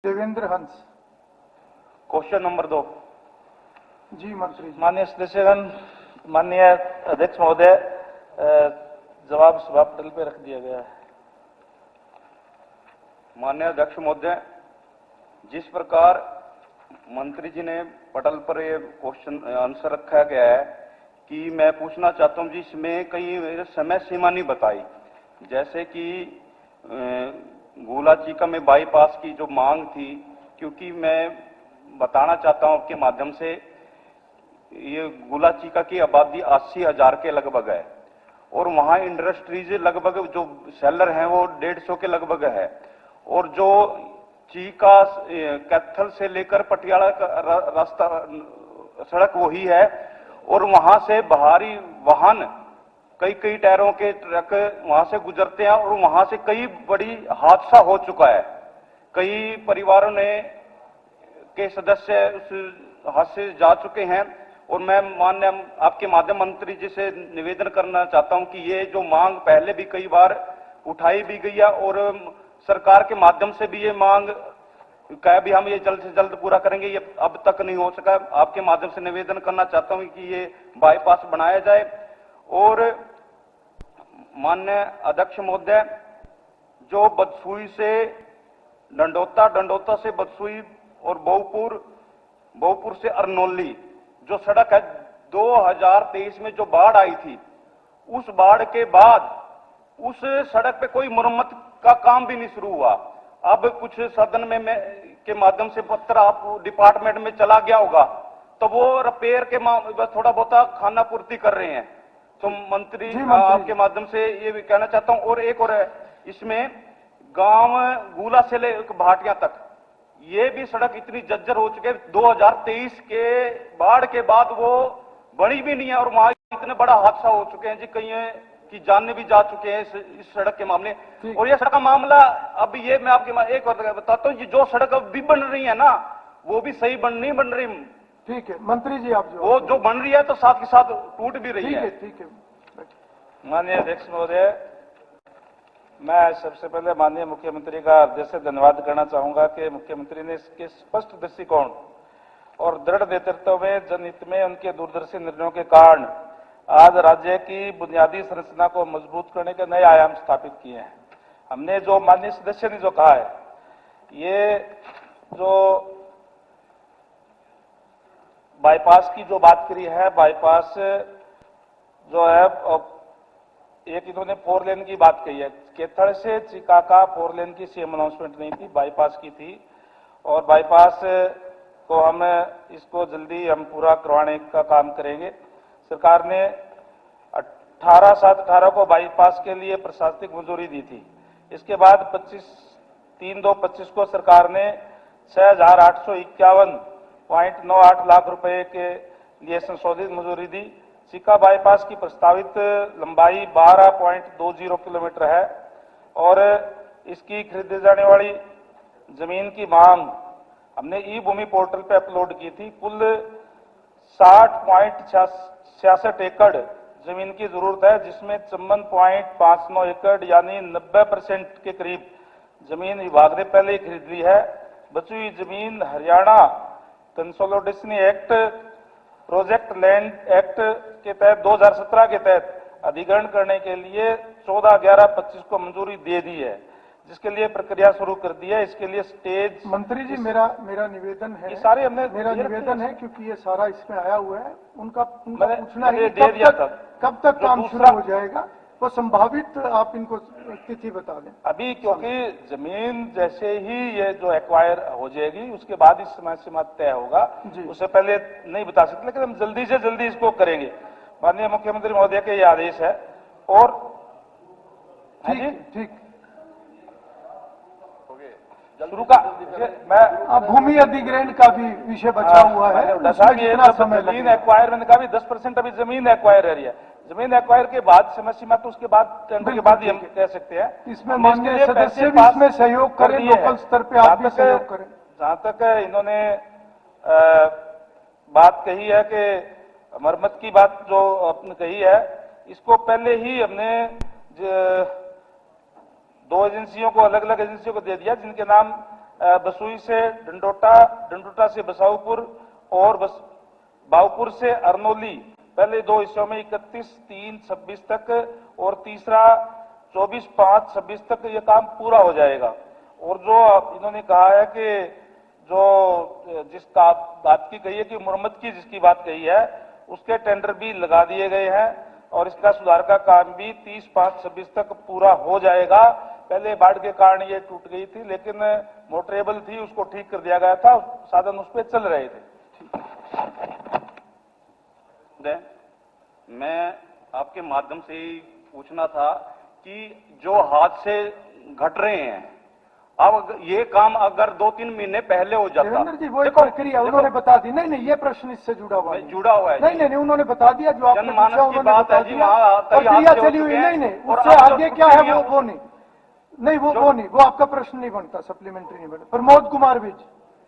देवेंद्र हंस। Question number 2। जी मंत्री जी। माननीय सदस्यगण, माननीय अध्यक्ष महोदय, जवाब सभा पटल पे रख दिया गया है। माननीय अध्यक्ष महोदय, जिस प्रकार मंत्री जी ने पटल पर ये क्वेश्चन आंसर रखा गया है कि मैं पूछना चाहता हूं जी, इसमें कहीं समय सीमा नहीं बताई। जैसे कि गोला चीका में बाईपास की जो मांग थी, क्योंकि मैं बताना चाहता हूं आपके माध्यम से, ये गोला चीका की आबादी 80,000 के लगभग है और वहां इंडस्ट्रीज लगभग जो सेलर हैं वो 150 के लगभग है, और जो चीका कैथल से लेकर पटियाला का रास्ता सड़क वही है, और वहां से बाहरी वाहन कई टायरों के ट्रक वहां से गुजरते हैं और वहां से कई बड़ी हादसा हो चुका है। कई परिवारों ने के सदस्य उस हादसे से जा चुके हैं, और मैं माननीय आपके माध्यम मंत्री जी से निवेदन करना चाहता हूं कि ये जो मांग पहले भी कई बार उठाई भी गई है और सरकार के माध्यम से भी ये मांग क्या भी हम ये जल्द से जल्द पूरा करेंगे, ये अब तक नहीं हो सका। आपके माध्यम से निवेदन करना चाहता हूं कि ये बाईपास बनाया जाए। और माननीय अध्यक्ष महोदय, जो बदसूई से डंडौता, डंडौता से बदसूई और बहुपुर से अरनौली जो सड़क है, 2023 में जो बाढ़ आई थी, उस बाढ़ के बाद उस सड़क पे कोई मरम्मत का काम भी नहीं शुरू हुआ। अब कुछ सदन में के माध्यम से पत्र आप डिपार्टमेंट में चला गया होगा, तो वो रिपेयर के थोड़ा बहुत खाना पूर्ति कर रहे हैं। तो मंत्री आपके माध्यम से ये भी कहना चाहता हूं। और एक और है, इसमें गांव गूला से लेकर भाटिया तक ये भी सड़क इतनी जर्जर हो चुकी है, 2023 के बाढ़ के बाद वो बनी भी नहीं है, और वहां इतने बड़ा हादसा हो चुके हैं जी, कई की जानें भी जा चुके हैं इस सड़क के मामले। और ये सड़क का मामला अब ये मैं आपके एक और बताता हूँ, जो सड़क अब भी बन रही है ना, वो भी सही नहीं बन रही। ठीक है मंत्री जी, आप वो जो बन रही है तो साथ के साथ टूट भी रही है। ठीक है। माननीय अध्यक्ष महोदय, मैं सबसे पहले माननीय मुख्यमंत्री का हृदय से धन्यवाद करना चाहूंगा कि मुख्यमंत्री ने इसके स्पष्ट दृष्टिकोण और दृढ़ नेतृत्व में जनहित में उनके दूरदर्शी निर्णयों के कारण आज राज्य की बुनियादी संरचना को मजबूत करने के नए आयाम स्थापित किए हैं। हमने जो माननीय सदस्य ने जो कहा है, ये जो बाईपास की जो बात करी है, बाईपास जो है, एक इन्होंने 4 लेन की बात कही है। केथड़ से चिकाका 4 लेन की सीएम अनाउंसमेंट नहीं थी, बाईपास की थी, और बाईपास को हम इसको जल्दी हम पूरा करवाने का काम करेंगे। सरकार ने 18/7/18 को बाईपास के लिए प्रशासनिक मंजूरी दी थी। इसके बाद 3/2/25 को सरकार ने 6,851.98 लाख रुपए के लिए संशोधित मंजूरी दी। चिका बाईपास की प्रस्तावित लंबाई 12.20 किलोमीटर है और इसकी खरीदे जाने वाली जमीन की मांग हमने ई भूमि पोर्टल पे अपलोड की थी। कुल 60.66 एकड़ जमीन की जरूरत है, जिसमें 54.59 एकड़ यानी 90% के करीब जमीन विभाग ने पहले ही खरीद ली है। बची हुई जमीन Haryana consolidation act, project land act के तहत 2017 के तहत अधिग्रहण करने के लिए 14/11/25 को मंजूरी दे दी है, जिसके लिए प्रक्रिया शुरू कर दी है। इसके लिए स्टेज मंत्री जी, मेरा निवेदन है, सारे हमने मेरा निवेदन है, क्योंकि ये सारा इसमें आया हुआ है, उनका पूछना है कब तक काम शुरू हो जाएगा, वो संभावित आप इनको तिथि बता दें अभी, क्योंकि जमीन जैसे ही ये जो एक्वायर हो जाएगी उसके बाद इस समय सीमा तय होगा, उससे पहले नहीं बता सकते, लेकिन हम जल्दी से जल्दी इसको करेंगे। माननीय मुख्यमंत्री महोदय के ये आदेश है। और ठीक शुरू का मैं भूमि अधिग्रहण का भी विषय बचा हुआ है, जमीन एक्वायर, मैंने कहा भी 10% अभी जमीन एक्वायर रही है। जमीन एक्वायर के बाद समय सीमा तो उसके बाद टेंडर के बाद ही हम कह सकते हैं। इसमें माननीय सदस्य भी इसमें सहयोग करें, लोकल स्तर पे आप भी सहयोग करें। जहां तक इन्होंने बात कही है कि मरम्मत की बात जो आपने कही है, इसको पहले ही हमने 2 एजेंसियों को, अलग अलग एजेंसियों को दे दिया, जिनके नाम बसुई से डंडोटा, डंडोटा से बसाऊपुर और बाऊपुर से अरनोली, पहले 2 हिस्सों में 31/3/26 तक और तीसरा 24/5/26 तक ये काम पूरा हो जाएगा। और जो इन्होंने कहा है कि जो जिसका बात की कही है कि मुरम्मत की जिसकी बात कही है उसके टेंडर भी लगा दिए गए हैं और इसका सुधार का काम भी 30/5/26 तक पूरा हो जाएगा। पहले बाढ़ के कारण ये टूट गई थी, लेकिन मोटरेबल थी, उसको ठीक कर दिया गया था, साधन उस पर चल रहे थे। मैं आपके माध्यम से ही पूछना था कि जो हादसे घट रहे हैं, अब ये काम अगर 2-3 महीने पहले हो जाता। देवेंद्र जी वो एक प्रक्रिया उन्होंने बता दी। नहीं नहीं, ये प्रश्न इससे जुड़ा हुआ है। जुड़ा हुआ है। नहीं नहीं, उन्होंने बता दिया जो आपने पूछा, उन्होंने बता दिया। प्रक्रिया चली हुई। नहीं नहीं, उससे आगे क्या है वो नहीं, वो नहीं, वो आपका प्रश्न नहीं बनता, सप्लीमेंट्री नहीं बनता। प्रमोद कुमार विज।